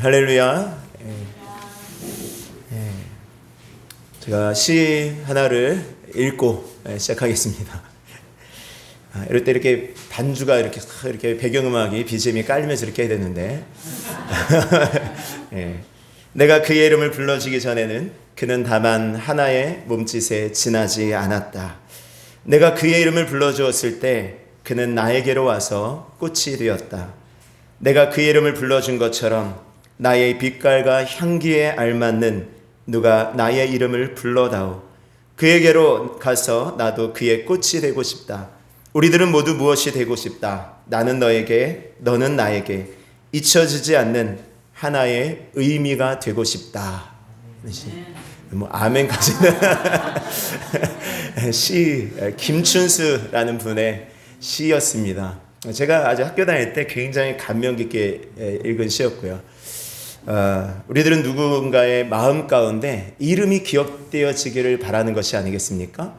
할렐루야. 제가 시 하나를 읽고 시작하겠습니다. 이럴 때 이렇게 반주가 이렇게 배경음악이 BGM이 깔리면서 이렇게 해야 되는데 내가 그의 이름을 불러주기 전에는 그는 다만 하나의 몸짓에 지나지 않았다. 내가 그의 이름을 불러주었을 때 그는 나에게로 와서 꽃이 되었다. 내가 그의 이름을 불러준 것처럼 나의 빛깔과 향기에 알맞는 누가 나의 이름을 불러다오. 그에게로 가서 나도 그의 꽃이 되고 싶다. 우리들은 모두 무엇이 되고 싶다. 나는 너에게, 너는 나에게 잊혀지지 않는 하나의 의미가 되고 싶다. 아멘까지는 시 김춘수라는 분의 시였습니다. 제가 아주 학교 다닐 때 굉장히 감명 깊게 읽은 시였고요. 우리들은 누군가의 마음 가운데 이름이 기억되어지기를 바라는 것이 아니겠습니까?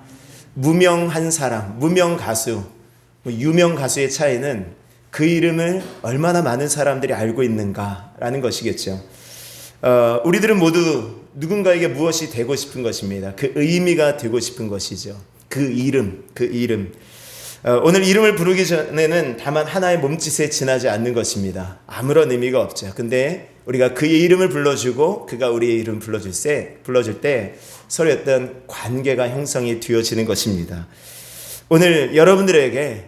무명한 사람, 무명 가수, 유명 가수의 차이는 그 이름을 얼마나 많은 사람들이 알고 있는가라는 것이겠죠. 우리들은 모두 누군가에게 무엇이 되고 싶은 것입니다. 그 의미가 되고 싶은 것이죠. 그 이름. 오늘 이름을 부르기 전에는 다만 하나의 몸짓에 지나지 않는 것입니다. 아무런 의미가 없죠. 근데 우리가 그의 이름을 불러주고 그가 우리의 이름을 불러줄 때 서로 어떤 관계가 형성이 되어지는 것입니다. 오늘 여러분들에게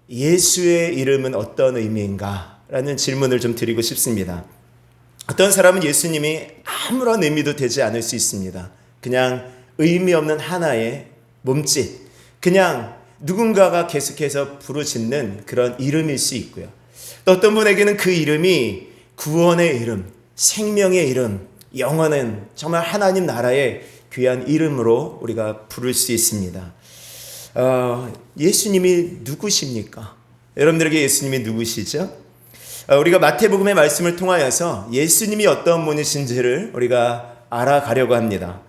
예수의 이름은 어떤 의미인가? 라는 질문을 좀 드리고 싶습니다. 어떤 사람은 예수님이 아무런 의미도 되지 않을 수 있습니다. 그냥 의미 없는 하나의 몸짓, 그냥 누군가가 계속해서 부르짖는 그런 이름일 수 있고요. 또 어떤 분에게는 그 이름이 구원의 이름, 생명의 이름, 영원한 정말 하나님 나라의 귀한 이름으로 우리가 부를 수 있습니다. 예수님이 누구십니까? 여러분들에게 예수님이 누구시죠? 우리가 마태복음의 말씀을 통하여서 예수님이 어떤 분이신지를 우리가 알아가려고 합니다.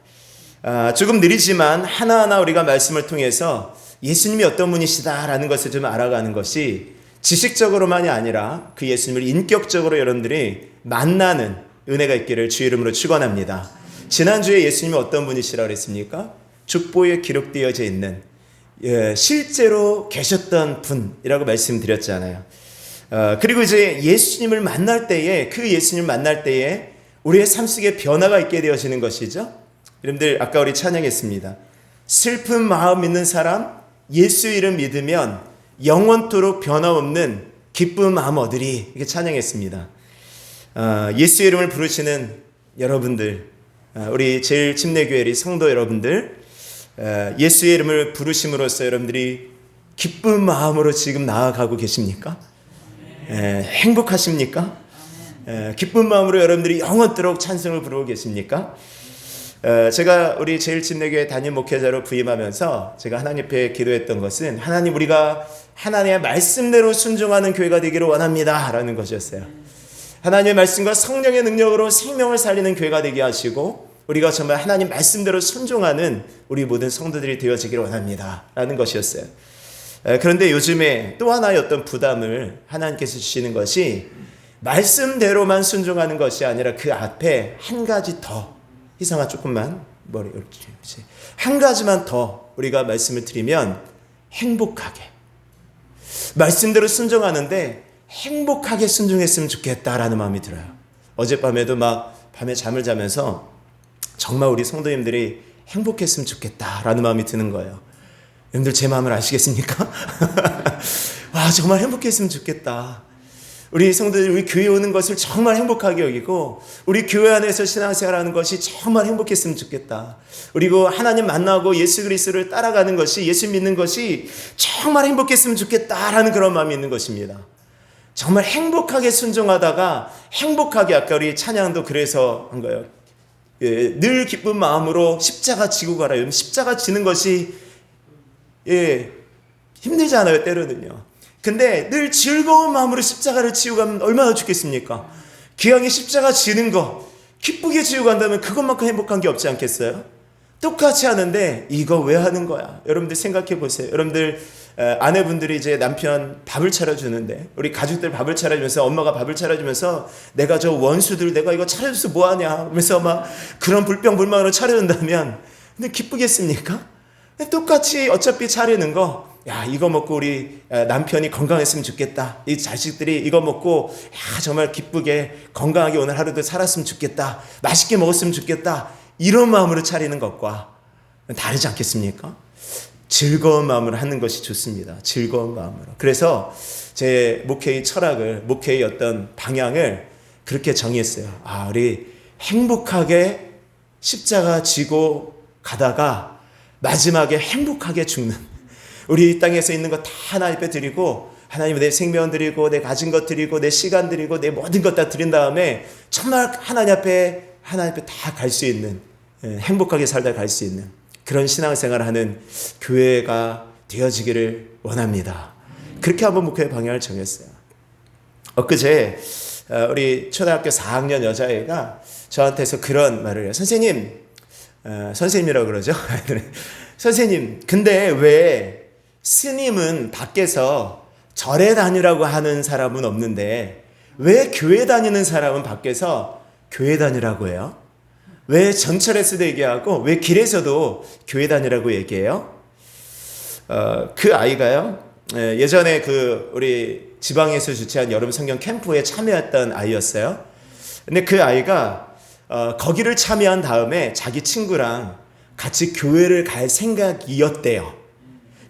조금 느리지만 하나하나 우리가 말씀을 통해서 예수님이 어떤 분이시다라는 것을 좀 알아가는 것이 지식적으로만이 아니라 그 예수님을 인격적으로 여러분들이 만나는 은혜가 있기를 주의 이름으로 축원합니다. 지난주에 예수님이 어떤 분이시라고 그랬습니까? 족보에 기록되어져 있는 실제로 계셨던 분이라고 말씀드렸잖아요. 그리고 이제 예수님을 만날 때에 그 예수님을 만날 때에 우리의 삶 속에 변화가 있게 되어지는 것이죠. 여러분들 아까 우리 찬양했습니다. 슬픈 마음 있는 사람 예수 이름 믿으면 영원토록 변함없는 기쁜 마음 얻으리 이렇게 찬양했습니다. 예수 이름을 부르시는 여러분들, 우리 제일 침례교회 성도 여러분들, 예수의 이름을 부르심으로써 여러분들이 기쁜 마음으로 지금 나아가고 계십니까? 행복하십니까? 기쁜 마음으로 여러분들이 영원토록 찬송을 부르고 계십니까? 제가 우리 제일침례교회 담임 목회자로 부임하면서 제가 하나님 앞에 기도했던 것은 하나님 우리가 하나님의 말씀대로 순종하는 교회가 되기를 원합니다 라는 것이었어요. 하나님의 말씀과 성령의 능력으로 생명을 살리는 교회가 되게 하시고 우리가 정말 하나님 말씀대로 순종하는 우리 모든 성도들이 되어지기를 원합니다 라는 것이었어요. 그런데 요즘에 또 하나의 어떤 부담을 하나님께서 주시는 것이 말씀대로만 순종하는 것이 아니라 그 앞에 한 가지 더 희상아 조금만 머리 이렇게 한 가지만 더 우리가 말씀을 드리면 행복하게 말씀대로 순종하는데 행복하게 순종했으면 좋겠다라는 마음이 들어요. 어젯밤에도 막 밤에 잠을 자면서 정말 우리 성도님들이 행복했으면 좋겠다라는 마음이 드는 거예요. 여러분들 제 마음을 아시겠습니까? 와 정말 행복했으면 좋겠다. 우리 성도들이 우리 교회에 오는 것을 정말 행복하게 여기고 우리 교회 안에서 신앙생활하는 것이 정말 행복했으면 좋겠다. 그리고 하나님 만나고 예수 그리스도를 따라가는 것이 예수 믿는 것이 정말 행복했으면 좋겠다라는 그런 마음이 있는 것입니다. 정말 행복하게 순종하다가 행복하게 아까 우리 찬양도 그래서 한 거예요. 늘 기쁜 마음으로 십자가 지고 가라. 십자가 지는 것이 힘들지 않아요 때로는요. 근데 늘 즐거운 마음으로 십자가를 지고 가면 얼마나 좋겠습니까? 기왕에 십자가 지는 거 기쁘게 지고 간다면 그것만큼 행복한 게 없지 않겠어요? 똑같이 하는데 이거 왜 하는 거야? 여러분들 생각해 보세요. 여러분들 아내분들이 이제 남편 밥을 차려주는데, 우리 가족들 밥을 차려주면서, 엄마가 밥을 차려주면서 내가 저 원수들 내가 이거 차려줘서 뭐하냐 하면서 막 그런 불평불만으로 차려준다면 근데 기쁘겠습니까? 똑같이 어차피 차리는 거, 야 이거 먹고 우리 남편이 건강했으면 좋겠다, 이 자식들이 이거 먹고 야 정말 기쁘게 건강하게 오늘 하루도 살았으면 좋겠다, 맛있게 먹었으면 좋겠다, 이런 마음으로 차리는 것과 다르지 않겠습니까? 즐거운 마음으로 하는 것이 좋습니다. 즐거운 마음으로. 그래서 제 목회의 철학을, 목회의 어떤 방향을 그렇게 정했어요. 우리 행복하게 십자가 지고 가다가 마지막에 행복하게 죽는, 우리 이 땅에서 있는 거 다 하나님 앞에 드리고, 하나님 내 생명 드리고 내 가진 것 드리고 내 시간 드리고 내 모든 것 다 드린 다음에 정말 하나님 앞에 다 갈 수 있는, 행복하게 살다 갈 수 있는 그런 신앙생활을 하는 교회가 되어지기를 원합니다. 그렇게 한번 목회의 방향을 정했어요. 엊그제 우리 초등학교 4학년 여자애가 저한테서 그런 말을 해요. 선생님, 선생님이라고 그러죠. 선생님, 근데 왜 스님은 밖에서 절에 다니라고 하는 사람은 없는데 왜 교회 다니는 사람은 밖에서 교회 다니라고 해요? 왜 전철에서도 얘기하고 왜 길에서도 교회 다니라고 얘기해요? 그 아이가요, 예전에 우리 지방에서 주최한 여름 성경 캠프에 참여했던 아이였어요. 근데 그 아이가 거기를 참여한 다음에 자기 친구랑 같이 교회를 갈 생각이었대요.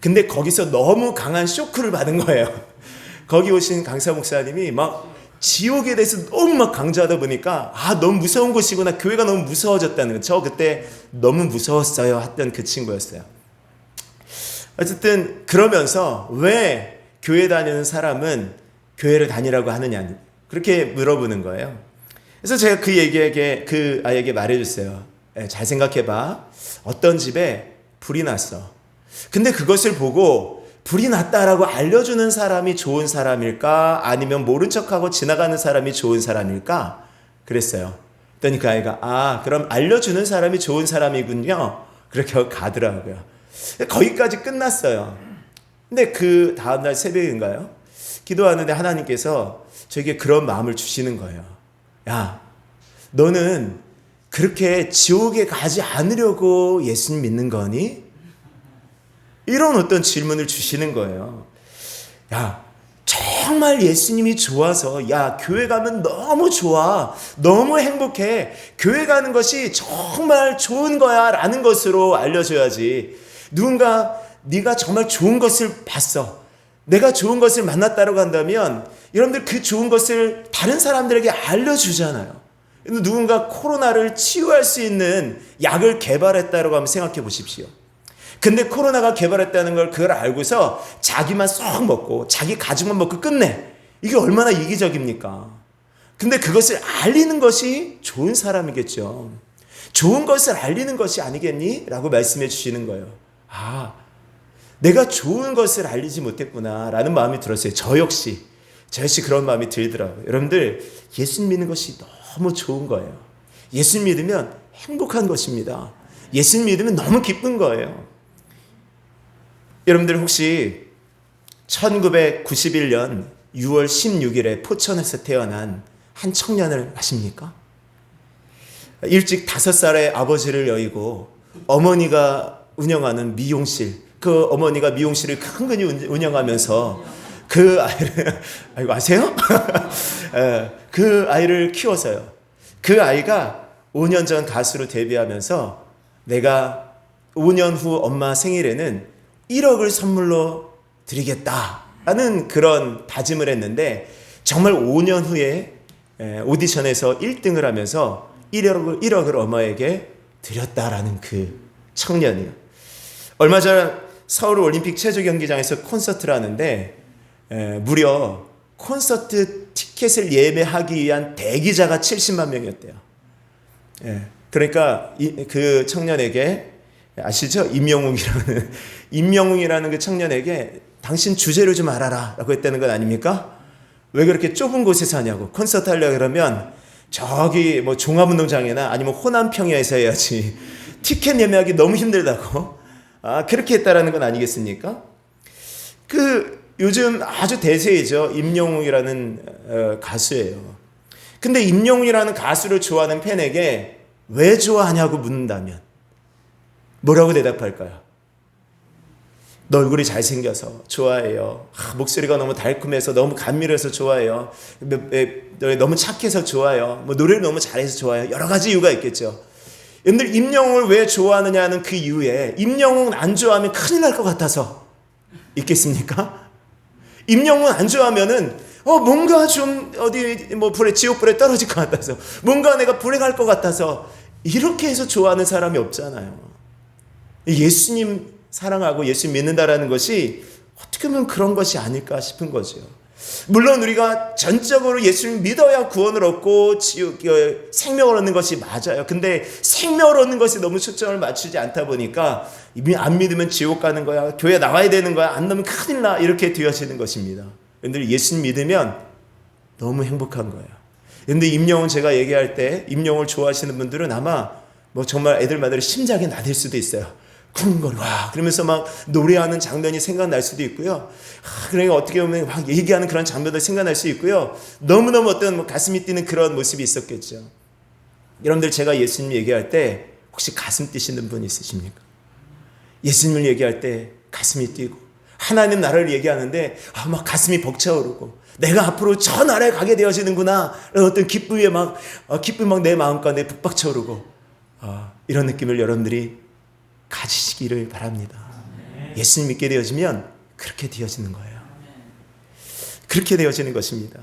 근데 거기서 너무 강한 쇼크를 받은 거예요. 거기 오신 강사 목사님이 막 지옥에 대해서 너무 막 강조하다 보니까 너무 무서운 곳이구나, 교회가 너무 무서워졌다는 거. 저 그때 너무 무서웠어요 했던 그 친구였어요. 어쨌든 그러면서 왜 교회 다니는 사람은 교회를 다니라고 하느냐 그렇게 물어보는 거예요. 그래서 제가 그 아이에게 말해줬어요. 잘 생각해봐. 어떤 집에 불이 났어. 근데 그것을 보고 불이 났다라고 알려주는 사람이 좋은 사람일까? 아니면 모른 척하고 지나가는 사람이 좋은 사람일까? 그랬어요. 그랬더니 그 아이가 그럼 알려주는 사람이 좋은 사람이군요. 그렇게 가더라고요. 거기까지 끝났어요. 근데 그 다음날 새벽인가요? 기도하는데 하나님께서 저에게 그런 마음을 주시는 거예요. 야, 너는 그렇게 지옥에 가지 않으려고 예수님 믿는 거니? 이런 어떤 질문을 주시는 거예요. 야, 정말 예수님이 좋아서, 야, 교회 가면 너무 좋아, 너무 행복해, 교회 가는 것이 정말 좋은 거야 라는 것으로 알려줘야지. 누군가 네가 정말 좋은 것을 봤어, 내가 좋은 것을 만났다고 한다면 여러분들 그 좋은 것을 다른 사람들에게 알려주잖아요. 누군가 코로나를 치유할 수 있는 약을 개발했다고 하면 생각해 보십시오. 근데 코로나가 개발했다는 걸 그걸 알고서 자기만 쏙 먹고 자기 가족만 먹고 끝내. 이게 얼마나 이기적입니까? 근데 그것을 알리는 것이 좋은 사람이겠죠. 좋은 것을 알리는 것이 아니겠니? 라고 말씀해 주시는 거예요. 내가 좋은 것을 알리지 못했구나 라는 마음이 들었어요. 저 역시 그런 마음이 들더라고요. 여러분들, 예수님 믿는 것이 너무 좋은 거예요. 예수님 믿으면 행복한 것입니다. 예수님 믿으면 너무 기쁜 거예요. 여러분들 혹시 1991년 6월 16일에 포천에서 태어난 한 청년을 아십니까? 일찍 5살의 아버지를 여의고 어머니가 운영하는 미용실, 그 어머니가 미용실을 근근히 운영하면서 그 아이를 아세요? 그 아이를 키워서요. 그 아이가 5년 전 가수로 데뷔하면서 내가 5년 후 엄마 생일에는 1억을 선물로 드리겠다라는 그런 다짐을 했는데 정말 5년 후에 오디션에서 1등을 하면서 1억을 엄마에게 드렸다라는 그 청년이요. 얼마 전 서울 올림픽 체조 경기장에서 콘서트를 하는데 무려 콘서트 티켓을 예매하기 위한 대기자가 70만 명이었대요. 그러니까 그 청년에게 아시죠? 임영웅이라는 그 청년에게 당신 주제를 좀 알아라 라고 했다는 건 아닙니까? 왜 그렇게 좁은 곳에 사냐고. 콘서트 하려고 그러면 저기 뭐 종합운동장이나 아니면 호남평야에서 해야지. 티켓 예매하기 너무 힘들다고. 그렇게 했다라는 건 아니겠습니까? 요즘 아주 대세이죠. 임영웅이라는 가수예요. 근데 임영웅이라는 가수를 좋아하는 팬에게 왜 좋아하냐고 묻는다면 뭐라고 대답할까요? 너 얼굴이 잘생겨서 좋아해요. 목소리가 너무 달콤해서 너무 감미로워서 좋아해요. 너무 착해서 좋아요. 노래를 너무 잘해서 좋아요. 여러 가지 이유가 있겠죠. 여러분들 임영웅을 왜 좋아하느냐는 그 이유에 임영웅 안 좋아하면 큰일 날 것 같아서 있겠습니까? 임영웅 안 좋아하면은 뭔가 좀 불에 지옥불에 떨어질 것 같아서 뭔가 내가 불행할 것 같아서 이렇게 해서 좋아하는 사람이 없잖아요. 예수님 사랑하고 예수 믿는다라는 것이 어떻게 보면 그런 것이 아닐까 싶은 거죠. 물론 우리가 전적으로 예수를 믿어야 구원을 얻고 생명을 얻는 것이 맞아요. 근데 생명을 얻는 것에 너무 초점을 맞추지 않다 보니까 안 믿으면 지옥 가는 거야, 교회 나와야 되는 거야, 안 넣으면 큰일 나, 이렇게 되어지는 것입니다. 여러분들 예수 믿으면 너무 행복한 거예요. 근데 임영웅 제가 얘기할 때 임영웅을 좋아하시는 분들은 아마 정말 애들마다 심장이 나댈 수도 있어요. 쿵거리 와 그러면서 막 노래하는 장면이 생각날 수도 있고요. 그러니까 어떻게 보면 막 얘기하는 그런 장면도 생각날 수 있고요. 너무너무 어떤 가슴이 뛰는 그런 모습이 있었겠죠. 여러분들 제가 예수님 얘기할 때 혹시 가슴 뛰시는 분 있으십니까? 예수님을 얘기할 때 가슴이 뛰고 하나님 나라를 얘기하는데 막 가슴이 벅차오르고 내가 앞으로 저 나라에 가게 되어지는구나 라는 어떤 기쁨이 막 내 마음 가운데 북박차오르고 이런 느낌을 여러분들이 가지시기를 바랍니다. 예수님 믿게 되어지면 그렇게 되어지는 거예요. 그렇게 되어지는 것입니다.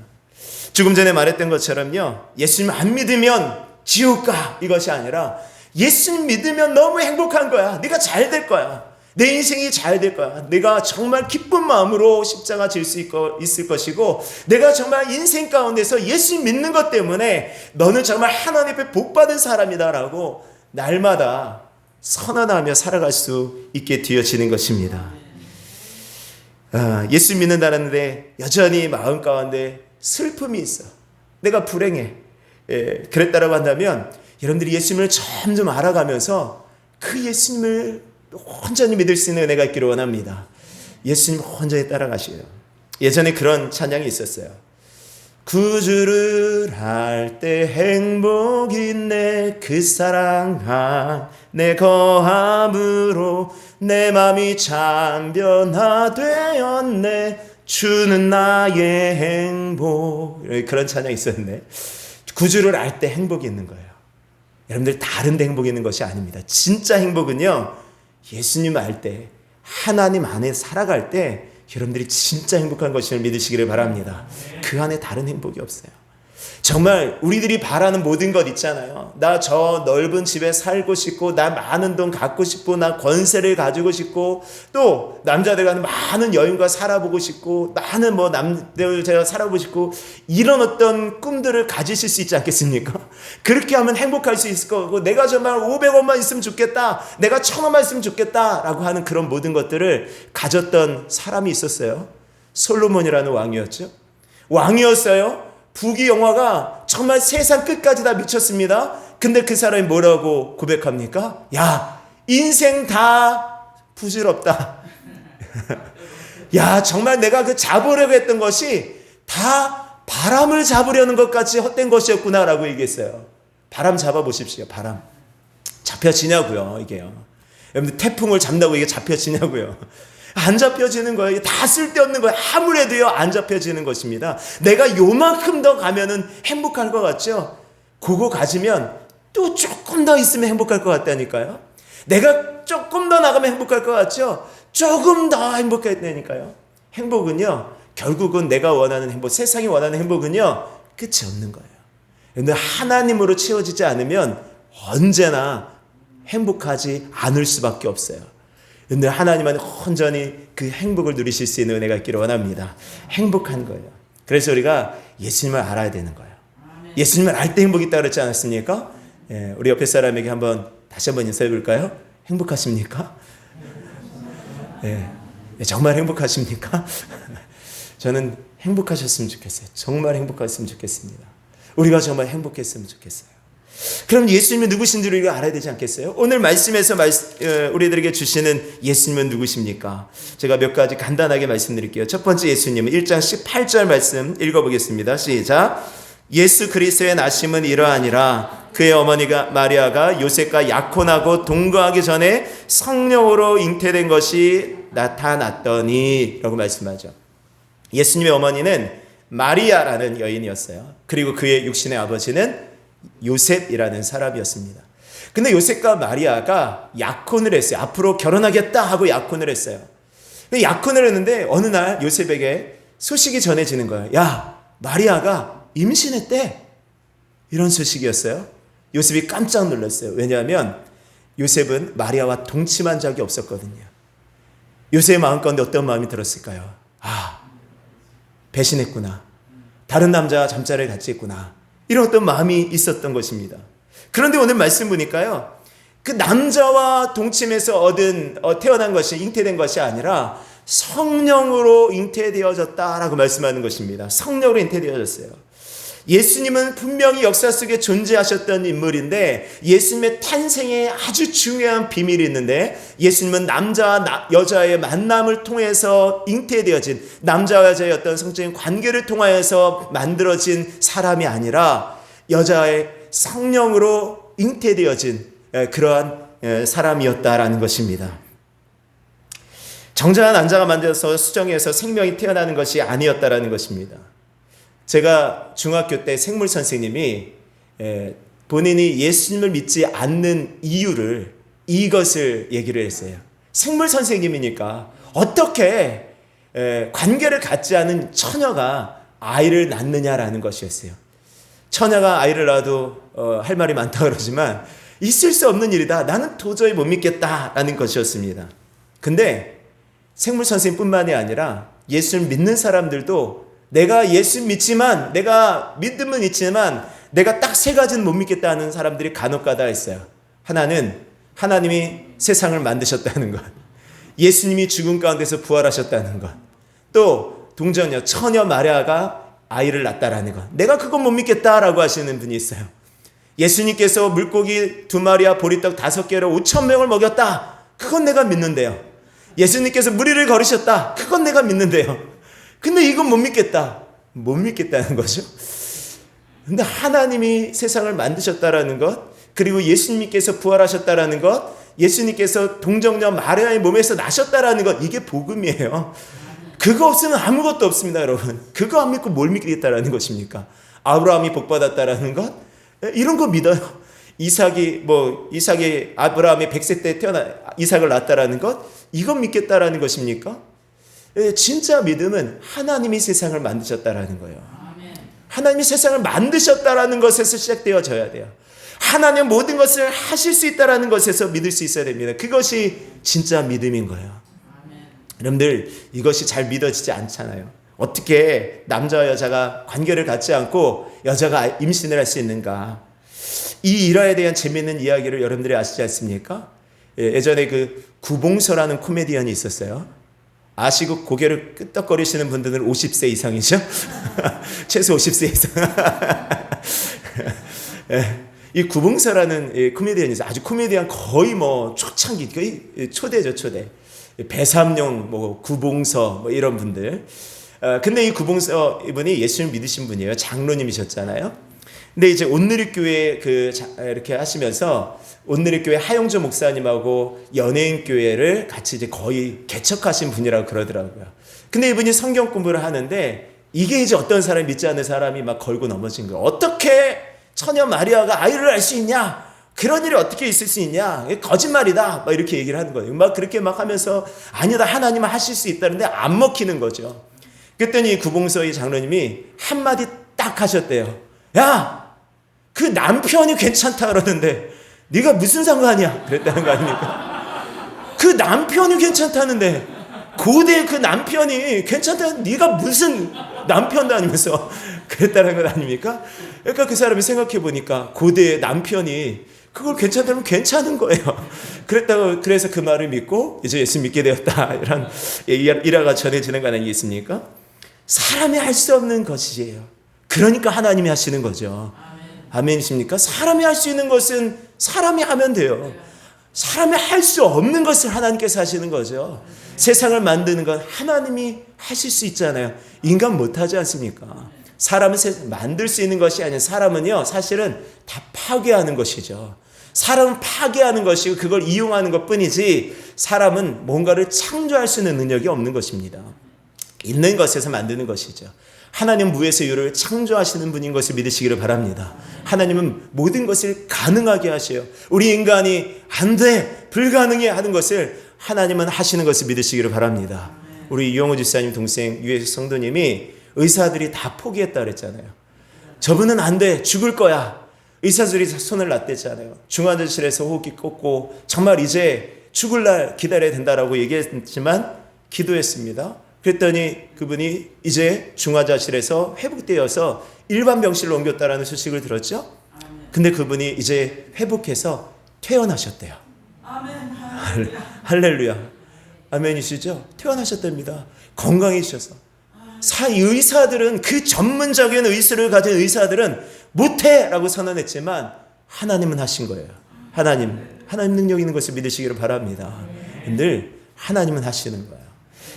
조금 전에 말했던 것처럼요, 예수님 안 믿으면 지옥 가, 이것이 아니라 예수님 믿으면 너무 행복한 거야. 네가 잘 될 거야. 내 인생이 잘 될 거야. 내가 정말 기쁜 마음으로 십자가 질 수 있을 것이고 내가 정말 인생 가운데서 예수님 믿는 것 때문에 너는 정말 하나님 앞에 복받은 사람이다 라고 날마다 선언하며 살아갈 수 있게 되어지는 것입니다. 예수 믿는다는데 여전히 마음 가운데 슬픔이 있어. 내가 불행해. 그랬다라고 한다면 여러분들이 예수님을 점점 알아가면서 그 예수님을 온전히 믿을 수 있는 은혜가 있기를 원합니다. 예수님 온전히 따라가시고요. 예전에 그런 찬양이 있었어요. 구주를 할 때 행복이 있네. 그 사랑 내 거함으로 내 맘이 참 변화되었네. 주는 나의 행복. 그런 찬양이 있었는데 구주를 알 때 행복이 있는 거예요. 여러분들 다른 데 행복이 있는 것이 아닙니다. 진짜 행복은요, 예수님 알 때, 하나님 안에 살아갈 때 여러분들이 진짜 행복한 것을 믿으시기를 바랍니다. 그 안에 다른 행복이 없어요. 정말 우리들이 바라는 모든 것 있잖아요. 나 저 넓은 집에 살고 싶고, 나 많은 돈 갖고 싶고, 나 권세를 가지고 싶고, 또 남자들과는 많은 여인과 살아보고 싶고, 많은 남들 제가 살아보고 싶고, 이런 어떤 꿈들을 가지실 수 있지 않겠습니까? 그렇게 하면 행복할 수 있을 거고, 내가 정말 500원만 있으면 좋겠다, 내가 1000원만 있으면 좋겠다 라고 하는 그런 모든 것들을 가졌던 사람이 있었어요. 솔로몬이라는 왕이었죠. 왕이었어요. 부귀 영화가 정말 세상 끝까지 다 미쳤습니다. 근데 그 사람이 뭐라고 고백합니까? 야, 인생 다 부질없다. 야, 정말 내가 잡으려고 했던 것이 다 바람을 잡으려는 것까지 헛된 것이었구나 라고 얘기했어요. 바람 잡아보십시오. 바람 잡혀지냐고요. 이게요, 여러분들 태풍을 잡는다고 이게 잡혀지냐고요. 안 잡혀지는 거예요. 이게 다 쓸데없는 거예요. 아무래도요, 안 잡혀지는 것입니다. 내가 요만큼 더 가면은 행복할 것 같죠? 그거 가지면 또 조금 더 있으면 행복할 것 같다니까요. 내가 조금 더 나가면 행복할 것 같죠? 조금 더 행복했다니까요. 행복은요, 결국은 내가 원하는 행복, 세상이 원하는 행복은요, 끝이 없는 거예요. 그런데 하나님으로 채워지지 않으면 언제나 행복하지 않을 수밖에 없어요. 그런데 하나님은 온전히 그 행복을 누리실 수 있는 은혜가 있기를 원합니다. 행복한 거예요. 그래서 우리가 예수님을 알아야 되는 거예요. 예수님을 알 때 행복이 있다고 그랬지 않았습니까? 우리 옆에 사람에게 다시 한번 인사해 볼까요? 행복하십니까? 정말 행복하십니까? 저는 행복하셨으면 좋겠어요. 정말 행복하셨으면 좋겠습니다. 우리가 정말 행복했으면 좋겠어요. 그럼 예수님은 누구신지를 우리가 알아야 되지 않겠어요? 오늘 말씀에서 우리들에게 주시는 예수님은 누구십니까? 제가 몇 가지 간단하게 말씀드릴게요. 첫 번째 예수님은 1장 18절 말씀 읽어보겠습니다. 시작. 예수 그리스도의 나심은 이러하니라. 그의 어머니가 마리아가 요셉과 약혼하고 동거하기 전에 성령으로 잉태된 것이 나타났더니 라고 말씀하죠. 예수님의 어머니는 마리아라는 여인이었어요. 그리고 그의 육신의 아버지는 요셉이라는 사람이었습니다. 근데 요셉과 마리아가 약혼을 했어요. 앞으로 결혼하겠다 하고 약혼을 했어요. 약혼을 했는데 어느 날 요셉에게 소식이 전해지는 거예요. 야, 마리아가 임신했대. 이런 소식이었어요. 요셉이 깜짝 놀랐어요. 왜냐하면 요셉은 마리아와 동침한 적이 없었거든요. 요셉의 마음 가운데 어떤 마음이 들었을까요? 아, 배신했구나. 다른 남자와 잠자리를 같이 했구나. 이런 어떤 마음이 있었던 것입니다. 그런데 오늘 말씀 보니까요, 그 남자와 동침해서 태어난 것이, 잉태된 것이 아니라 성령으로 잉태되어졌다라고 말씀하는 것입니다. 성령으로 잉태되어졌어요. 예수님은 분명히 역사 속에 존재하셨던 인물인데 예수님의 탄생에 아주 중요한 비밀이 있는데, 예수님은 남자와 여자의 만남을 통해서 잉태되어진, 남자와 여자의 어떤 성적인 관계를 통하여서 만들어진 사람이 아니라 여자의 성령으로 잉태되어진 그러한 사람이었다라는 것입니다. 정자와 난자가 만들어서 수정해서 생명이 태어나는 것이 아니었다라는 것입니다. 제가 중학교 때 생물 선생님이 본인이 예수님을 믿지 않는 이유를, 이것을 얘기를 했어요. 생물 선생님이니까 어떻게 관계를 갖지 않은 처녀가 아이를 낳느냐라는 것이었어요. 처녀가 아이를 낳아도 할 말이 많다 그러지만 있을 수 없는 일이다. 나는 도저히 못 믿겠다라는 것이었습니다. 근데 생물 선생님뿐만이 아니라 예수를 믿는 사람들도 내가 예수 믿지만, 내가 믿음은 있지만 내가 딱 세 가지는 못 믿겠다는 사람들이 간혹가다 있어요. 하나는 하나님이 세상을 만드셨다는 것, 예수님이 죽음 가운데서 부활하셨다는 것, 또 동정녀 처녀 마리아가 아이를 낳았다라는 것, 내가 그건 못 믿겠다라고 하시는 분이 있어요. 예수님께서 물고기 2마리와 보리떡 5개로 5,000명을 먹였다, 그건 내가 믿는데요. 예수님께서 무리를 걸으셨다, 그건 내가 믿는데요. 근데 이건 못 믿겠다. 못 믿겠다는 거죠. 근데 하나님이 세상을 만드셨다라는 것, 그리고 예수님께서 부활하셨다라는 것, 예수님께서 동정녀 마리아의 몸에서 나셨다라는 것, 이게 복음이에요. 그거 없으면 아무것도 없습니다, 여러분. 그거 안 믿고 뭘 믿겠다라는 것입니까? 아브라함이 복받았다라는 것, 이런 거 믿어요. 이삭이 아브라함이 100세 때 태어나 이삭을 낳았다라는 것, 이건 믿겠다라는 것입니까? 진짜 믿음은 하나님이 세상을 만드셨다라는 거예요. 하나님이 세상을 만드셨다라는 것에서 시작되어져야 돼요. 하나님 모든 것을 하실 수 있다라는 것에서 믿을 수 있어야 됩니다. 그것이 진짜 믿음인 거예요. 여러분들, 이것이 잘 믿어지지 않잖아요. 어떻게 남자와 여자가 관계를 갖지 않고 여자가 임신을 할 수 있는가? 이 일화에 대한 재미있는 이야기를 여러분들이 아시지 않습니까? 예전에 그 구봉서라는 코미디언이 있었어요. 아시고 고개를 끄덕거리시는 분들은 50세 이상이죠? 최소 50세 이상. 이 구봉서라는 코미디언이 있어요. 아주 코미디언, 거의 뭐 초창기, 거의 초대죠, 초대. 배삼룡, 구봉서, 이런 분들. 근데 이 구봉서 이분이 예수님 믿으신 분이에요. 장로님이셨잖아요. 근데 이제 온누리교회 이렇게 하시면서 온누리교회 하용조 목사님하고 연예인교회를 같이 이제 거의 개척하신 분이라고 그러더라고요. 근데 이분이 성경 공부를 하는데 이게 이제 어떤 사람이, 믿지 않는 사람이 막 걸고 넘어진 거예요. 어떻게 처녀 마리아가 아이를 낳을 수 있냐? 그런 일이 어떻게 있을 수 있냐? 거짓말이다. 막 이렇게 얘기를 하는 거예요. 막 그렇게 막 하면서 아니다, 하나님은 하실 수 있다는데 안 먹히는 거죠. 그랬더니 구봉서의 장로님이 한마디 딱 하셨대요. 야! 그 남편이 괜찮다 그러는데 네가 무슨 상관이야? 그랬다는 거 아닙니까? 그 남편이 괜찮다는데, 고대 그 남편이 괜찮다는, 네가 무슨 남편 다니면서 그랬다는 것 아닙니까? 그러니까 그 사람이 생각해 보니까 고대의 남편이 그걸 괜찮다면 괜찮은 거예요. 그래서 그 말을 믿고 이제 예수 믿게 되었다, 이런 일화가 전해지는 거 아니겠습니까? 사람이 할 수 없는 것이에요. 그러니까 하나님이 하시는 거죠. 아멘이십니까? 사람이 할 수 있는 것은 사람이 하면 돼요. 사람이 할 수 없는 것을 하나님께서 하시는 거죠. 세상을 만드는 건 하나님이 하실 수 있잖아요. 인간 못하지 않습니까? 사람은 만들 수 있는 것이 아닌 사람은요, 사실은 다 파괴하는 것이죠. 사람은 파괴하는 것이고 그걸 이용하는 것뿐이지 사람은 뭔가를 창조할 수 있는 능력이 없는 것입니다. 있는 것에서 만드는 것이죠. 하나님 무에서 유를 창조하시는 분인 것을 믿으시기를 바랍니다. 하나님은 모든 것을 가능하게 하셔요. 우리 인간이 안 돼, 불가능해 하는 것을 하나님은 하시는 것을 믿으시기를 바랍니다. 우리 유영호 집사님 동생 유해수 성도님이 의사들이 다 포기했다 그랬잖아요. 저분은 안 돼, 죽을 거야. 의사들이 손을 놨댔잖아요. 중환자실에서 호흡기 꽂고 정말 이제 죽을 날 기다려야 된다라고 얘기했지만 기도했습니다. 그랬더니 그분이 이제 중환자실에서 회복되어서 일반 병실로 옮겼다라는 소식을 들었죠. 근데 그분이 이제 회복해서 퇴원하셨대요. 할렐루야. 아멘이시죠? 퇴원하셨답니다. 건강해지셔서. 의사들은, 그 전문적인 의술을 가진 의사들은 못해라고 선언했지만 하나님은 하신 거예요. 하나님 능력 있는 것을 믿으시기를 바랍니다. 늘 하나님은 하시는 거예요.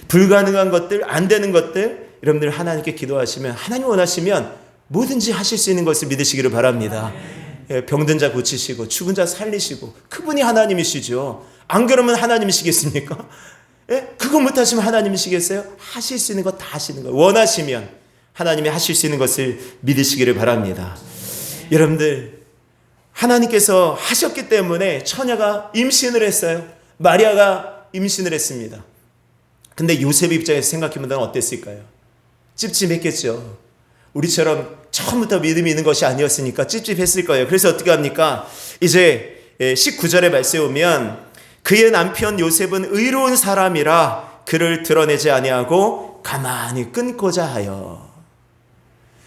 불가능한 것들, 안 되는 것들, 여러분들 하나님께 기도하시면, 하나님 원하시면 뭐든지 하실 수 있는 것을 믿으시기를 바랍니다. 병든 자 고치시고 죽은 자 살리시고 그분이 하나님이시죠. 안 그러면 하나님이시겠습니까? 그거 못하시면 하나님이시겠어요? 하실 수 있는 거 다 하시는 거예요. 원하시면 하나님이 하실 수 있는 것을 믿으시기를 바랍니다. 여러분들, 하나님께서 하셨기 때문에 처녀가 임신을 했어요. 마리아가 임신을 했습니다. 근데 요셉 입장에서 생각해보면 어땠을까요? 찝찝했겠죠. 우리처럼 처음부터 믿음이 있는 것이 아니었으니까 찝찝했을 거예요. 그래서 어떻게 합니까? 이제 19절에 말씀에 오면 그의 남편 요셉은 의로운 사람이라 그를 드러내지 아니하고 가만히 끊고자 하여.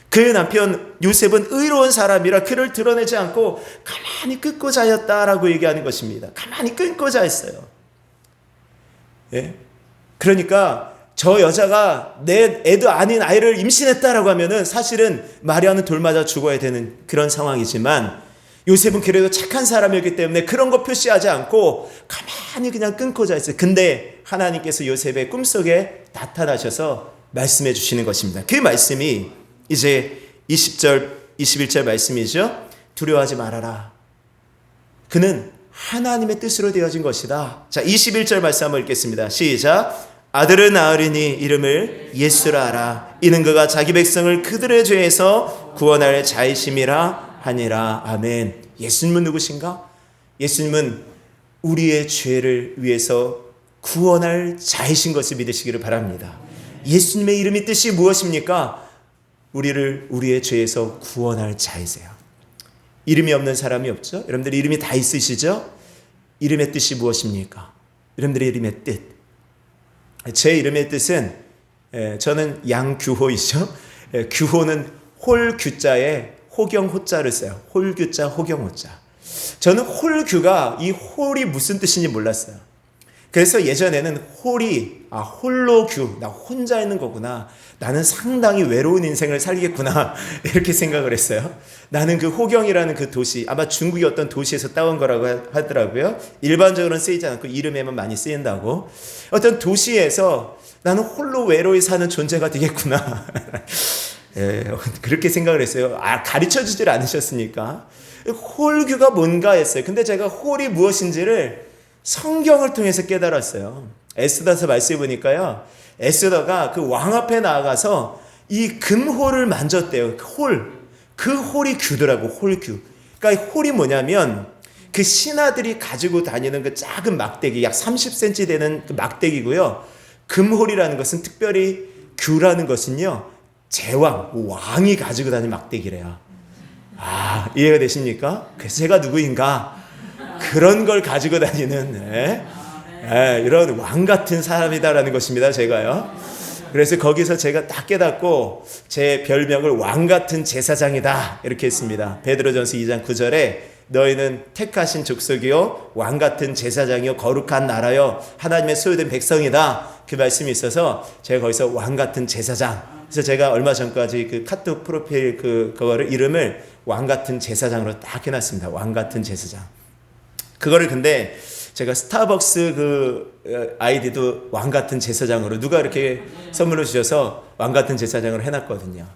그의 남편 요셉은 의로운 사람이라 그를 드러내지 않고 가만히 끊고자 하였다라고 얘기하는 것입니다. 가만히 끊고자 했어요. 예? 그러니까 저 여자가 내 애도 아닌 아이를 임신했다라고 하면은 사실은 마리아는 돌맞아 죽어야 되는 그런 상황이지만 요셉은 그래도 착한 사람이었기 때문에 그런 거 표시하지 않고 가만히 그냥 끊고자 했어요. 근데 하나님께서 요셉의 꿈속에 나타나셔서 말씀해 주시는 것입니다. 그 말씀이 이제 20절, 21절 말씀이죠. 두려워하지 말아라. 그는 하나님의 뜻으로 되어진 것이다. 자, 21절 말씀 한번 읽겠습니다. 시작. 아들을 낳으리니 이름을 예수라 하라. 이는 그가 자기 백성을 그들의 죄에서 구원할 자이심이라 하니라. 아멘. 예수님은 누구신가? 예수님은 우리의 죄를 위해서 구원할 자이신 것을 믿으시기를 바랍니다. 예수님의 이름의 뜻이 무엇입니까? 우리를 우리의 죄에서 구원할 자이세요. 이름이 없는 사람이 없죠? 여러분들 이름이 다 있으시죠? 이름의 뜻이 무엇입니까? 여러분들의 이름의 뜻. 제 이름의 뜻은, 저는 양규호이죠. 규호는 홀규자에 호경호자를 써요. 홀규자, 호경호자. 저는 홀규가 이 홀이 무슨 뜻인지 몰랐어요. 그래서 예전에는 홀로 규, 나 혼자 있는 거구나. 나는 상당히 외로운 인생을 살겠구나. 이렇게 생각을 했어요. 나는 그 호경이라는 그 도시, 아마 중국의 어떤 도시에서 따온 거라고 하더라고요. 일반적으로는 쓰이지 않고 이름에만 많이 쓰인다고. 어떤 도시에서 나는 홀로 외로이 사는 존재가 되겠구나. 그렇게 생각을 했어요. 가르쳐주질 않으셨으니까. 홀규가 뭔가 했어요. 근데 제가 홀이 무엇인지를 성경을 통해서 깨달았어요. 에스더서 말씀해 보니까요. 에스더가 그 왕 앞에 나아가서 이 금홀을 만졌대요. 그 홀이 규더라고. 홀규. 그러니까 홀이 뭐냐면 그 신하들이 가지고 다니는 그 작은 막대기, 약 30cm 되는 그 막대기고요. 금홀이라는 것은 특별히 규라는 것은요, 왕이 가지고 다니는 막대기래요. 이해가 되십니까? 그래서 제가 누구인가? 그런 걸 가지고 다니는 이런 왕 같은 사람이다라는 것입니다. 제가요. 그래서 거기서 제가 딱 깨닫고 제 별명을 왕 같은 제사장이다 이렇게 했습니다. 베드로전서 2장 9절에 너희는 택하신 족속이요 왕 같은 제사장이요 거룩한 나라요 하나님의 소유된 백성이다. 그 말씀이 있어서 제가 거기서 왕 같은 제사장, 그래서 제가 얼마 전까지 그 카톡 프로필 그거를 이름을 왕 같은 제사장으로 딱 해놨습니다. 왕 같은 제사장. 그거를 근데 제가 스타벅스 그 아이디도 왕 같은 제사장으로 누가 이렇게 선물로 주셔서 왕 같은 제사장으로 해놨거든요.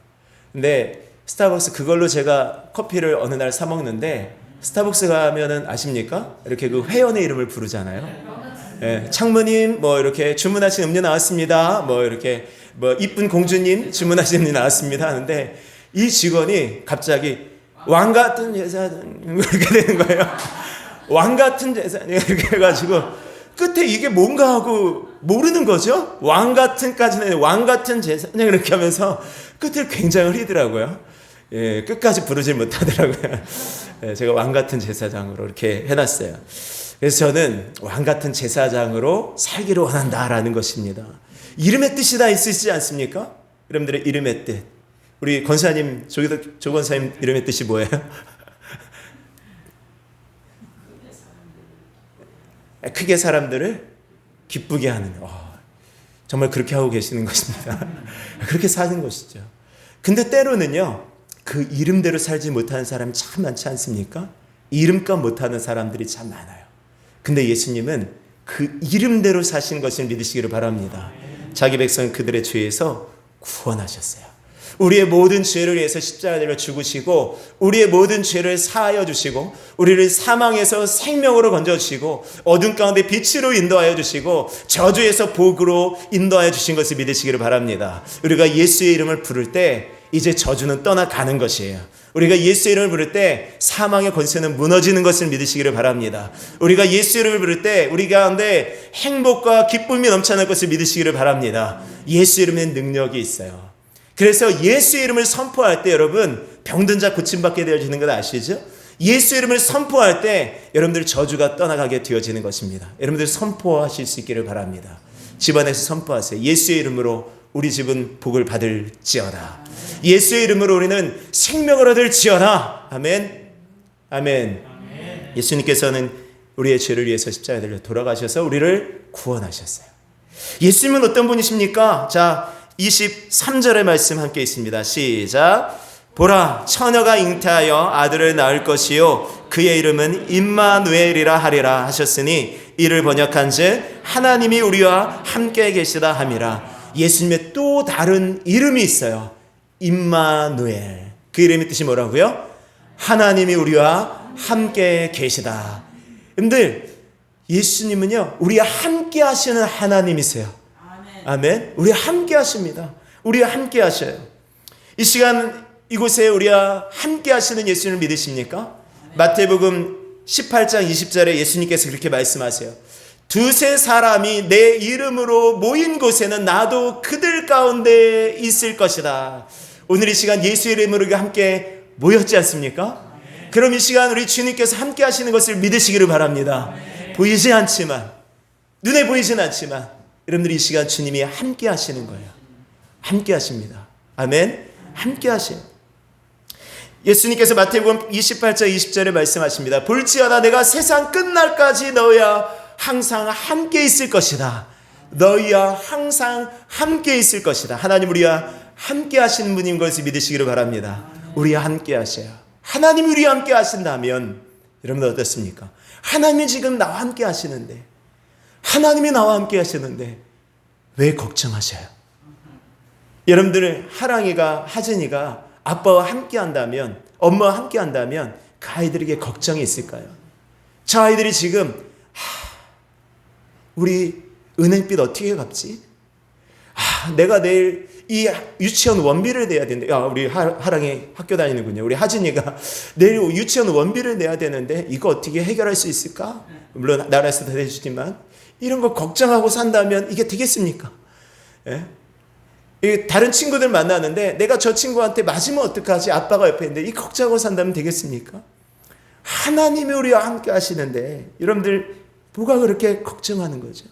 근데 스타벅스 그걸로 제가 커피를 어느 날 사 먹는데 스타벅스 가면은 아십니까? 이렇게 그 회원의 이름을 부르잖아요. 예, 창무님 뭐 이렇게 주문하신 음료 나왔습니다. 뭐 이렇게 뭐 이쁜 공주님 주문하신 음료 나왔습니다 하는데 이 직원이 갑자기 왕 같은 제사장 이렇게 되는 거예요. 왕 같은 제사장 이렇게 해가지고 끝에 이게 뭔가 하고 모르는 거죠. 왕 같은까지는 왕 같은 제사장 이렇게 하면서 끝을 굉장히 흐리더라고요. 예, 끝까지 부르질 못하더라고요. 예, 제가 왕 같은 제사장으로 이렇게 해놨어요. 그래서 저는 왕 같은 제사장으로 살기를 원한다라는 것입니다. 이름의 뜻이 다 있으시지 않습니까? 여러분들의 이름의 뜻. 우리 권사님, 조 권사님 이름의 뜻이 뭐예요? 크게 사람들을 기쁘게 하는. 정말 그렇게 하고 계시는 것입니다. 그렇게 사는 것이죠. 근데 때로는요, 그 이름대로 살지 못하는 사람이 참 많지 않습니까? 이름값 못하는 사람들이 참 많아요. 근데 예수님은 그 이름대로 사신 것을 믿으시기를 바랍니다. 자기 백성 그들의 죄에서 구원하셨어요. 우리의 모든 죄를 위해서 십자가에 죽으시고 우리의 모든 죄를 사하여 주시고 우리를 사망에서 생명으로 건져주시고 어둠 가운데 빛으로 인도하여 주시고 저주에서 복으로 인도하여 주신 것을 믿으시기를 바랍니다. 우리가 예수의 이름을 부를 때 이제 저주는 떠나가는 것이에요. 우리가 예수의 이름을 부를 때 사망의 권세는 무너지는 것을 믿으시기를 바랍니다. 우리가 예수의 이름을 부를 때 우리 가운데 행복과 기쁨이 넘쳐날 것을 믿으시기를 바랍니다. 예수의 이름엔 능력이 있어요. 그래서 예수의 이름을 선포할 때 여러분 병든 자 고침받게 되어지는 것 아시죠? 예수의 이름을 선포할 때 여러분들 저주가 떠나가게 되어지는 것입니다. 여러분들 선포하실 수 있기를 바랍니다. 집안에서 선포하세요. 예수의 이름으로 우리 집은 복을 받을지어다. 예수의 이름으로 우리는 생명을 얻을지어다. 아멘. 아멘. 예수님께서는 우리의 죄를 위해서 십자가에 달려 돌아가셔서 우리를 구원하셨어요. 예수님은 어떤 분이십니까? 자, 23절의 말씀 함께 있습니다. 시작. 보라, 처녀가 잉태하여 아들을 낳을 것이요 그의 이름은 임마누엘이라 하리라 하셨으니 이를 번역한즉 하나님이 우리와 함께 계시다 함이라. 예수님의 또 다른 이름이 있어요. 임마누엘. 그 이름의 뜻이 뭐라고요? 하나님이 우리와 함께 계시다. 여러분들 예수님은요 우리와 함께 하시는 하나님이세요. 아멘. 우리와 함께 하십니다. 우리와 함께 하셔요. 이 시간 이곳에 우리와 함께 하시는 예수님을 믿으십니까? 마태복음 18장 20절에 예수님께서 그렇게 말씀하세요. 두세 사람이 내 이름으로 모인 곳에는 나도 그들 가운데 있을 것이다. 오늘 이 시간 예수의 이름으로 우리가 함께 모였지 않습니까? 그럼 이 시간 우리 주님께서 함께 하시는 것을 믿으시기를 바랍니다. 보이지 않지만, 눈에 보이진 않지만 여러분들이 이 시간 주님이 함께 하시는 거예요. 함께 하십니다. 아멘. 함께 하세요. 예수님께서 마태복음 28장 20절에 말씀하십니다. 볼지어다 내가 세상 끝날까지 너희와 항상 함께 있을 것이다. 너희와 항상 함께 있을 것이다. 하나님 우리와 함께 하시는 분인 것을 믿으시기를 바랍니다. 우리와 함께 하셔요. 하나님이 우리와 함께 하신다면 여러분 어떻습니까? 하나님이 지금 나와 함께 하시는데, 하나님이 나와 함께 하시는데 왜 걱정하셔요? 여러분들 하랑이가, 하진이가 아빠와 함께 한다면, 엄마와 함께 한다면 그 아이들에게 걱정이 있을까요? 저 아이들이 지금 우리 은행빚 어떻게 갚지? 내가 내일 이 유치원 원비를 내야 되는데, 우리 하랑이 학교 다니는군요. 우리 하진이가 내일 유치원 원비를 내야 되는데 이거 어떻게 해결할 수 있을까? 물론 나라에서 다 해주지만 이런 거 걱정하고 산다면 이게 되겠습니까? 예? 다른 친구들 만나는데 내가 저 친구한테 맞으면 어떡하지? 아빠가 옆에 있는데 이 걱정하고 산다면 되겠습니까? 하나님이 우리와 함께 하시는데 여러분들 뭐가 그렇게 걱정하는 거죠?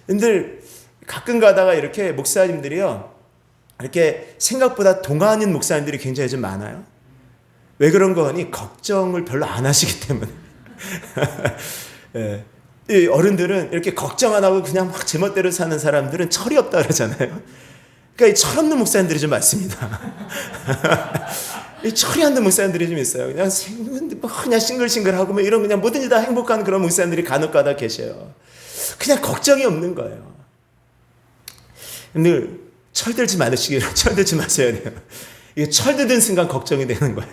여러분들 가끔 가다가 이렇게 목사님들이요, 이렇게 생각보다 동안인 목사님들이 굉장히 좀 많아요. 왜 그런 거 하니? 걱정을 별로 안 하시기 때문에. 예. 이 어른들은 이렇게 걱정 안 하고 그냥 막 제멋대로 사는 사람들은 철이 없다 그러잖아요. 그러니까 이 철없는 목사님들이 좀 많습니다. 이 철이 안 든 목사님들이 좀 있어요. 그냥 싱글싱글하고 뭐 이런 그냥 뭐든지 다 행복한 그런 목사님들이 간혹가다 계셔요. 그냥 걱정이 없는 거예요. 근데 철들지 마세요. 이게 철드는 순간 걱정이 되는 거예요.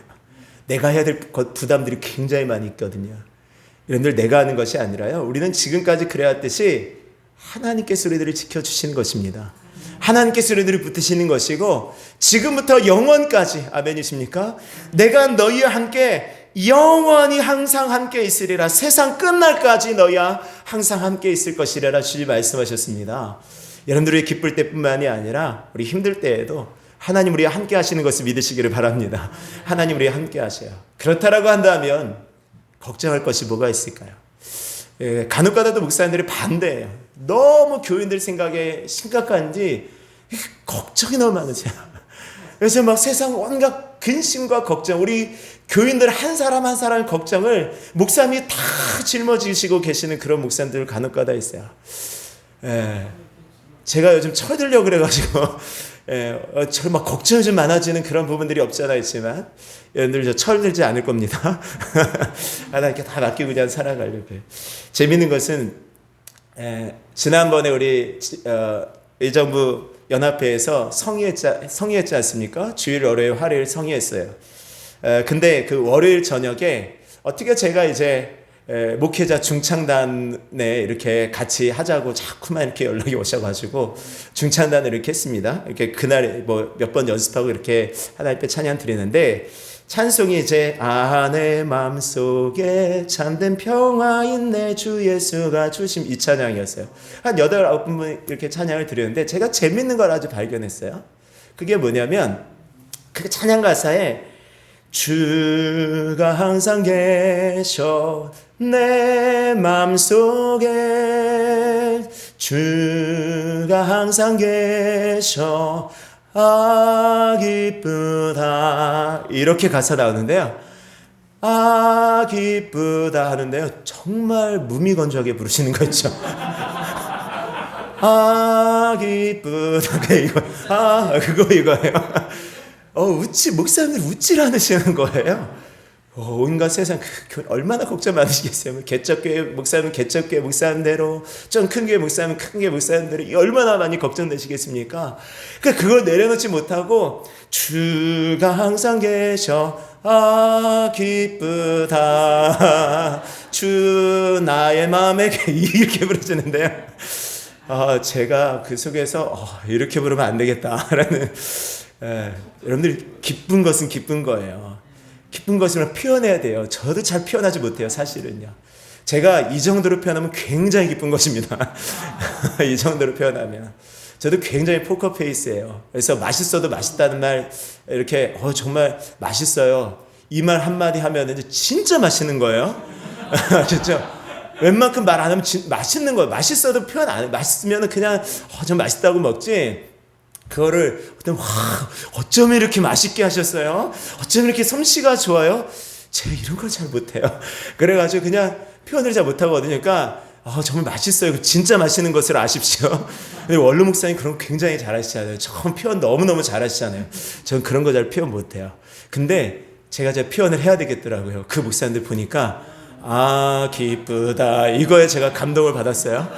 내가 해야 될 부담들이 굉장히 많이 있거든요. 여러분들 내가 하는 것이 아니라요. 우리는 지금까지 그래왔듯이 하나님께서 우리들을 지켜주시는 것입니다. 하나님께서 우리들을 붙드시는 것이고 지금부터 영원까지 아멘이십니까? 내가 너희와 함께 영원히 항상 함께 있으리라. 세상 끝날까지 너희와 항상 함께 있을 것이라라 주님 말씀하셨습니다. 여러분들이 기쁠 때뿐만이 아니라 우리 힘들 때에도 하나님 우리와 함께 하시는 것을 믿으시기를 바랍니다. 하나님 우리와 함께 하셔요. 그렇다라고 한다면 걱정할 것이 뭐가 있을까요? 간혹가다도 목사님들이 반대해요. 너무 교인들 생각에 심각한지 걱정이 너무 많으세요. 그래서 막 세상 온갖 근심과 걱정, 우리 교인들 한 사람 한 사람 걱정을 목사님이 다 짊어지시고 계시는 그런 목사님들 간혹가다 있어요. 제가 요즘 철들려고 그래가지고 막 걱정이 좀 많아지는 그런 부분들이 없잖아 있지만 여러분들 저 철들지 않을 겁니다. 하나님께 다 맡기고 그냥 살아가려고요. 재밌는 것은 지난번에 우리 의정부 연합회에서 성의했지 않습니까? 주일 월요일 화요일 성의했어요. 근데 그 월요일 저녁에 어떻게 제가 이제 목회자 중창단에 이렇게 같이 하자고 자꾸만 이렇게 연락이 오셔가지고 중창단을 이렇게 했습니다. 이렇게 그날 뭐 몇 번 연습하고 이렇게 하나님 앞에 찬양 드리는데 찬송이 이제 내 맘속에 참된 평화 있네 주 예수가 주심 이 찬양이었어요. 한 8, 9분 이렇게 찬양을 드렸는데 제가 재밌는 걸 아주 발견했어요. 그게 뭐냐면 그 찬양 가사에 주가 항상 계셔 내 맘속에 주가 항상 계셔 기쁘다 이렇게 가사 나오는데요. 기쁘다 하는데요. 정말 무미건조하게 부르시는 거 있죠. 기쁘다 이거예요. 목사님들 웃질 않으시는 거예요. 온갖 세상 얼마나 걱정 많으시겠어요. 개척교회 목사님 개척교회 목사님대로 좀 큰 교회 목사님 큰 교회 목사님대로 얼마나 많이 걱정되시겠습니까? 그러니까 그걸 내려놓지 못하고 주가 항상 계셔 기쁘다 주 나의 마음에 이렇게 부르시는데요. 제가 그 속에서 이렇게 부르면 안 되겠다라는 여러분들 기쁜 것은 기쁜 거예요. 기쁜 것을 표현해야 돼요. 저도 잘 표현하지 못해요. 사실은요. 제가 이 정도로 표현하면 굉장히 기쁜 것입니다. 이 정도로 표현하면 저도 굉장히 포커페이스예요. 그래서 맛있어도 맛있다는 말 이렇게 정말 맛있어요. 이 말 한마디 하면 진짜 맛있는 거예요. 그렇죠? 웬만큼 말 안 하면 맛있는 거예요. 맛있어도 표현 안 해. 맛있으면 그냥 좀 맛있다고 먹지. 그거를 어쩜 이렇게 맛있게 하셨어요? 어쩜 이렇게 솜씨가 좋아요? 제가 이런 걸 잘 못해요. 그래가지고 그냥 표현을 잘 못하거든요. 그러니까 정말 맛있어요. 진짜 맛있는 것을 아십시오. 근데 원로 목사님 그런 거 굉장히 잘하시잖아요. 처음 표현 너무너무 잘하시잖아요. 저는 그런 거 잘 표현 못해요. 근데 제가 표현을 해야 되겠더라고요. 그 목사님들 보니까 기쁘다 이거에 제가 감동을 받았어요.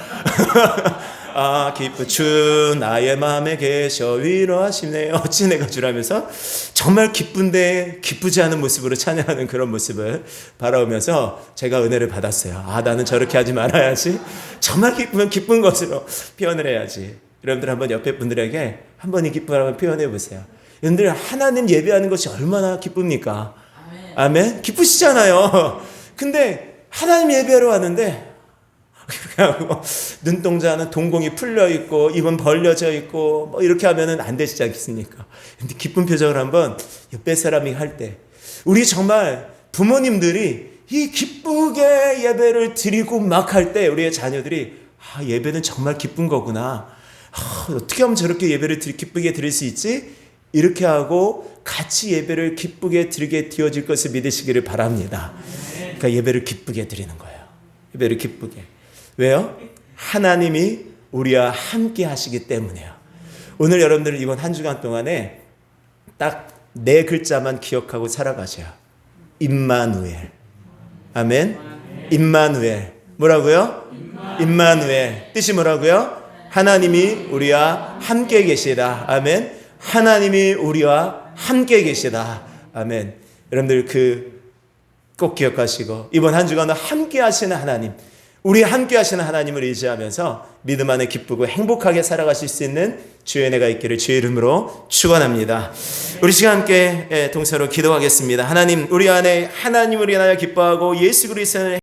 주 나의 마음에 계셔 위로하시네 어찌 내가 주라면서 정말 기쁜데 기쁘지 않은 모습으로 찬양하는 그런 모습을 바라보면서 제가 은혜를 받았어요. 나는 저렇게 하지 말아야지. 정말 기쁘면 기쁜 것으로 표현을 해야지. 여러분들 한번 옆에 분들에게 한번 이 기쁨을 한번 표현해 보세요. 여러분들 하나님 예배하는 것이 얼마나 기쁩니까? 아멘. 기쁘시잖아요. 근데 하나님 예배하러 왔는데 눈동자는 동공이 풀려 있고 입은 벌려져 있고 이렇게 하면은 안 되시지 않겠습니까? 근데 기쁜 표정을 한번 옆에 사람이 할 때 우리 정말 부모님들이 이 기쁘게 예배를 드리고 막 할 때 우리의 자녀들이 예배는 정말 기쁜 거구나. 어떻게 하면 저렇게 예배를 기쁘게 드릴 수 있지? 이렇게 하고 같이 예배를 기쁘게 드리게 되어질 것을 믿으시기를 바랍니다. 그러니까 예배를 기쁘게 드리는 거예요. 예배를 기쁘게. 왜요? 하나님이 우리와 함께 하시기 때문이에요. 오늘 여러분들 이번 한 주간 동안에 딱 네 글자만 기억하고 살아가세요. 임마누엘. 아멘. 임마누엘. 뭐라고요? 임마누엘. 뜻이 뭐라고요? 하나님이 우리와 함께 계시다. 아멘. 하나님이 우리와 함께 계시다. 아멘. 여러분들 꼭 기억하시고 이번 한 주간도 함께 하시는 하나님, 우리 함께 하시는 하나님을 의지하면서 믿음 안에 기쁘고 행복하게 살아가실 수 있는 주의 은혜가 있기를 주의 이름으로 축원합니다. 우리 시간 함께 동서로 기도하겠습니다. 하나님, 우리 안에 하나님을 인하여 기뻐하고 예수 그리스도의